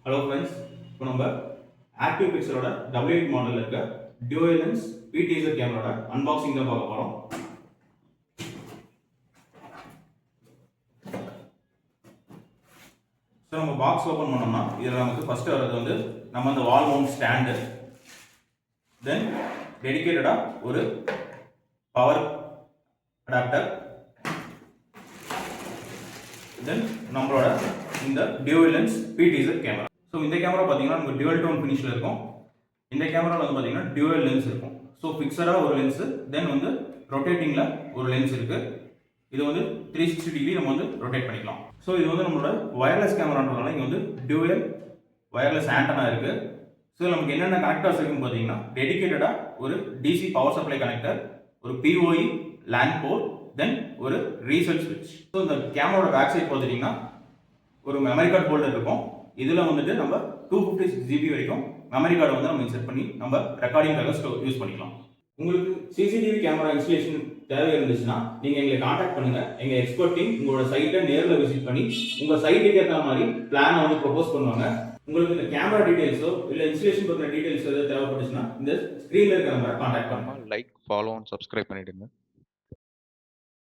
Hello friends, இப்போ நம்ம active பிக்சலோட W8 மாடலில் இருக்க டியூயல் லென்ஸ் பிடிஎஸ்ஆர் கேமராவோட அன்பாக்சிங் தான் பார்க்க போகிறோம். ஸோ நம்ம பாக்ஸ் ஓப்பன் பண்ணோம்னா இதில் நமக்கு ஃபஸ்ட்டு வர்றது வந்து நம்ம அந்த வால் மவுண்ட் ஸ்டாண்டு, தென் டெடிக்கேட்டடாக ஒரு பவர் அடாப்டர், தென் நம்மளோட இந்த டியூயல் லென்ஸ் பிடிஎஸ்ஆர் கேமரா. ஸோ இந்த கேமரா பார்த்தீங்கன்னா நமக்கு டியூவல் டோன் ஃபினிஷில் இருக்கும். இந்த கேமராவில் வந்து பார்த்தீங்கன்னா டியூவல் லென்ஸ் இருக்கும். ஸோ ஃபிக்ஸடாக ஒரு லென்ஸு, தென் வந்து ரொட்டேட்டிங்கில் ஒரு லென்ஸ் இருக்குது. இது வந்து 360 டிகிரி நம்ம வந்து ரொட்டேட் பண்ணிக்கலாம். ஸோ இது வந்து நம்மளோட வயர்லெஸ் கேமரான்றதுனால இங்கே வந்து டியூவல் வயர்லெஸ் ஆண்டனா இருக்குது. ஸோ நமக்கு என்னென்ன கனெக்டர்ஸ் இருக்குன்னு பார்த்தீங்கன்னா டெடிக்கேட்டடாக ஒரு டிசி பவர் சப்ளை கனெக்டர், ஒரு பிஓஇ லேன் போர்ட், தென் ஒரு ரீசெட் ஸ்விட்ச். ஸோ இந்த கேமராவோட பேக் சைட் பார்த்துட்டிங்கன்னா ஒரு மெமரி கார்டு ஹோல்டர் இருக்கும். இதில் வந்துட்டு நம்ம 256 GB வரைக்கும் மெமரி கார்டை வந்து நம்ம இன்செர்ட் பண்ணி நம்ம ரெக்கார்டிங்காக யூஸ் பண்ணிக்கலாம். உங்களுக்கு சிசிடிவி கேமரா இன்ஸ்டலேஷன் தேவை இருந்துச்சுன்னா நீங்கள் எங்களை காண்டாக்ட் பண்ணுங்கள். எங்கள் எக்ஸ்பர்ட் டீம் உங்களோட சைட்டை நேரில் விசிட் பண்ணி உங்கள் சைட்டுக்கு ஏற்ற மாதிரி பிளானை வந்து ப்ரொபோஸ் பண்ணுவாங்க. உங்களுக்கு இந்த கேமரா டீடைல்ஸோ இல்லை இன்ஸ்டலேஷன் பற்றின டீடைல்ஸ் எதாவது தேவைப்பட்டுச்சுன்னா இந்த ஸ்க்ரீனில் இருக்கிற நம்பரை காண்டாக்ட் பண்ணுங்கள். லைக், ஃபாலோ அண்ட் சப்ஸ்கிரைப் பண்ணிடுங்க.